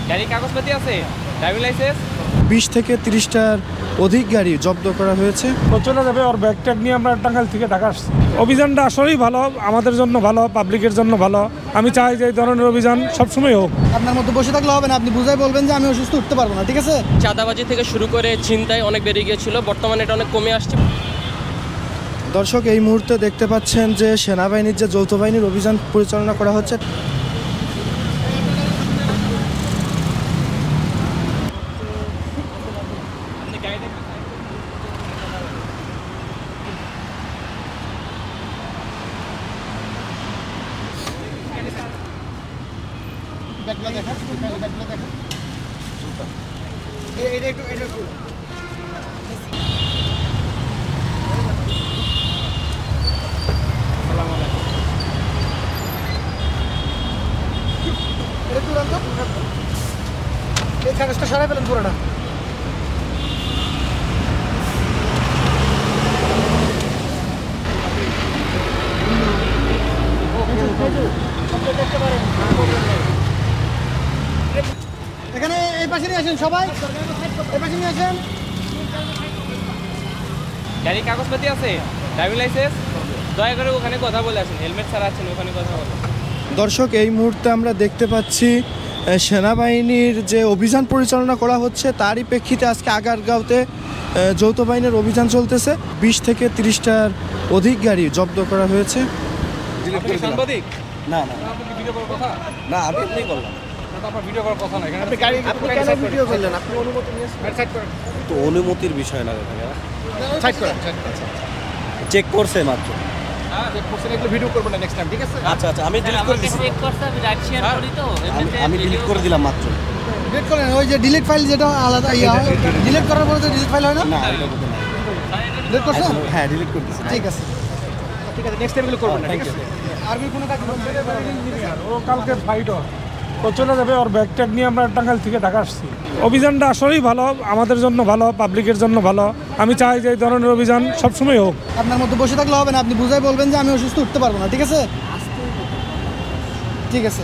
গাড়ির কাগজপাতি আছে? Driving licence? 20 থেকে 30টার অধিক গাড়ি জব্দ করা হয়েছে। ও চলে যাবে, ওর ব্যাগ ট্যাগ নিয়ে আমরা টাঙ্গাইল থেকে ঢাকা আসছি। অভিযানটা আসলেই ভালো, আমাদের জন্য ভালো, পাবলিকের জন্য ভালো। আমি চাই যে এই ধরনের অভিযান সবসময় হোক। আপনার মতো বসে থাকলে হবে না, আপনি বুঝাই বলবেন যে আমি অসুস্থ, উঠতে পারবো না, ঠিক আছে? চাঁদাবাজি থেকে শুরু করে ছিনতাই অনেক বেড়ে গিয়েছিল, বর্তমানে এটা অনেক কমে আসছে। দর্শক, এই মুহূর্তে দেখতে পাচ্ছেন যে সেনাবাহিনীর যে যৌথ বাহিনীর অভিযান পরিচালনা করা হচ্ছে। এই কাগজটা সরাই ফেলেন পুরোটা। এখানে এই পাশে নিয়ে আসেন, সবাই এই পাশে নিয়ে আসেন। গাড়ির কাগজপাতি আছে? Driving licence? দয়া করে ওখানে কথা বলে আসেন, হেলমেট ছাড়া আছেন, ওখানে কথা বলেন। দর্শক, এই মুহূর্তে আমরা দেখতে পাচ্ছি সেনাবাহিনীর যে অভিযান পরিচালনা করা হচ্ছে তারই প্রেক্ষিতে আজকে আগারগাঁওতে যৌথ বাহিনীর অভিযান চলতেছে। 20 থেকে 30টার অধিক গাড়ি জব্দ করা হয়েছে। সাংবাদিক? না না আপনি কি ভিডিও করার কথা? না, আমি এমনি করলাম। আপনার ভিডিও করার কথা না এখানে। আপনি কেন ভিডিও করলেন? আপনি অনুমতি নিয়েছেন? সাইড করেন, তো অনুমতির বিষয় না এখানে, সাইড করেন। চেক করছে মাত্র। চেক করছেন, এগুলো ভিডিও করবেন না নেক্সট টাইম, ঠিক আছে? আচ্ছা আচ্ছা, আমি ডিলিট করে দিছি। আমি ডিলিট করে দিলাম মাত্র। ডিলিট করেন, ওই যে ডিলিট ফাইল যেটা আলাদা ডিলিট করার পরে তো ডিলিট ফাইল হয় না? না, এটা করতে না। ডিলিট করছেন? হ্যাঁ, ডিলিট করে দিছি। ঠিক আছে, ঠিক আছে, নেক্সট টাইম এগুলো করবেন না, ঠিক আছে? আর্মি কোনো কাজ ও কালকে ফাইট ও চলে যাবে, ওর ব্যাগ ট্যাগ নিয়ে আমরা টাঙ্গাইল থেকে ঢাকা আসছি। অভিযানটা আসলেই ভালো, আমাদের জন্য ভালো, পাবলিকের জন্য ভালো। আমি চাই যে এই ধরনের অভিযান সবসময় হোক। আপনার মতো বসে থাকলে হবে না, আপনি বুঝাই বলবেন যে আমি অসুস্থ, উঠতে পারবো না, ঠিক আছে? ঠিক আছে,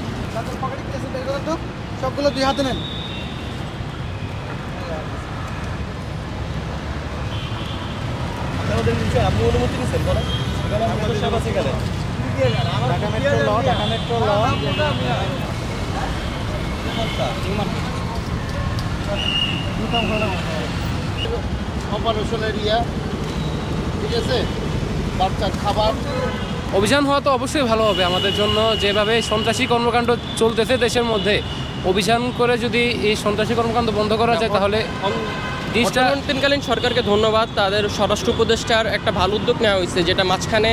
সবগুলো 2 হাতে নেন। আপনি অনুমতি নিছেন বলেন? এখানে আমাদের সব আছে এখানে। ঢাকা মেট্রো ল, ঢাকা মেট্রো ল। অপারেশন এরিয়া, ঠিক আছে? বাচ্চার খাবার। অভিযান হওয়া তো অবশ্যই ভালো হবে আমাদের জন্য। যেভাবে সন্ত্রাসী কর্মকাণ্ড চলতেছে দেশের মধ্যে, অভিযান করে যদি এই সন্ত্রাসী কর্মকাণ্ড বন্ধ করা যায় তাহলে অন্তর্বর্তীকালীন সরকারকে ধন্যবাদ। তাদের স্বরাষ্ট্র উপদেষ্টার একটা ভালো উদ্যোগ নেওয়া হয়েছে, যেটা মাঝখানে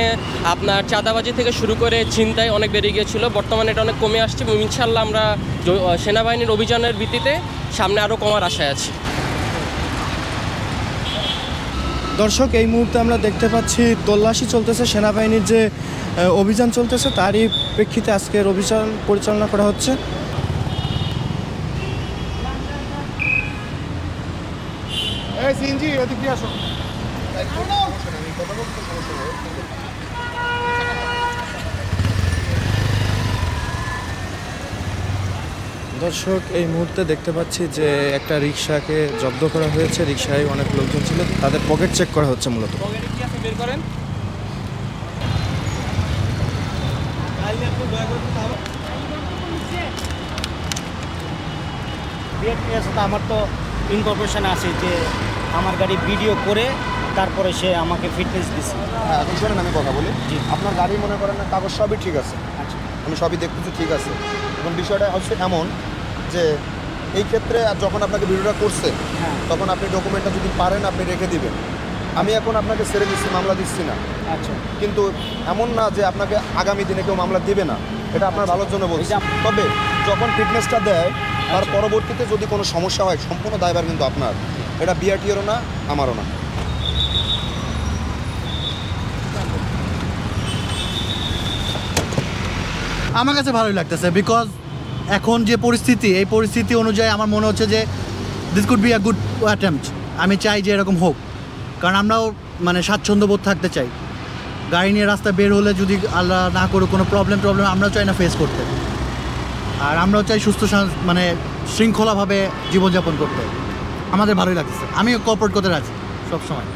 আপনার চাঁদাবাজি থেকে শুরু করে ছিনতাই অনেক বেড়ে গিয়েছিল, বর্তমানে এটা অনেক কমে আসছে। ইনশাল্লাহ আমরা সেনাবাহিনীর অভিযানের ভিত্তিতে সামনে আরও কমার আশায় আছি। দর্শক, এই মুহূর্তে আমরা দেখতে পাচ্ছি তল্লাশি চলতেছে, সেনাবাহিনীর যে অভিযান চলতেছে তারই প্রেক্ষিতে আজকের অভিযান পরিচালনা করা হচ্ছে। এই সিএনজি এদিক দিয়ে আসো। দর্শক, এই মুহূর্তে দেখতে পাচ্ছি যে একটা রিক্সাকে জব্দ করা হয়েছে। রিক্সায় অনেক লোকজন ছিল, তাদের পকেট চেক করা হচ্ছে মূলত। পকেটে কি আছে বের করেন। আমার তো ইনকর্পোরেশন আছে যে আমার গাড়ি ভিডিও করে তারপরে সে আমাকে ফিটনেস দিচ্ছে। হ্যাঁ, এখন শোনেন, আমি কথা বলি। আপনার গাড়ি মনে করেন না, কাগজ সবই ঠিক আছে, আচ্ছা, আমি সবই দেখতেছি ঠিক আছে। এখন বিষয়টা হচ্ছে এমন যে এই ক্ষেত্রে যখন আপনাকে ভিডিওটা করছে হ্যাঁ, তখন আপনি ডকুমেন্টটা যদি পারেন আপনি রেখে দিবেন। আমি এখন আপনাকে ছেড়ে দিচ্ছি, মামলা দিচ্ছি না, আচ্ছা, কিন্তু এমন না যে আপনাকে আগামী দিনে কেউ মামলা দেবে না, এটা আপনার ভালোর জন্য বলছি। তবে যখন ফিটনেসটা দেয় তার পরবর্তীতে যদি কোনো সমস্যা হয় সম্পূর্ণ দায়ভার কিন্তু আপনার। এটা বিআরটিএরও না, আমারও না। আমার কাছে ভালোই লাগতেছে, বিকজ এখন যে পরিস্থিতি, এই পরিস্থিতি অনুযায়ী আমার মনে হচ্ছে যে this could be a good attempt. আমি চাই যে এরকম হোক, কারণ আমরাও মানে স্বাচ্ছন্দ্যবোধ থাকতে চাই। গাড়ি নিয়ে রাস্তা বের হলে যদি আল্লাহ না করে কোনো প্রবলেম আমরাও চাই না ফেস করতে। আর আমরাও চাই সুস্থ মানে শৃঙ্খলাভাবে জীবনযাপন করতে আমাদের ভালোই লাগতেছে। আমিও কোঅপারেট করতে রাজি সবসময়।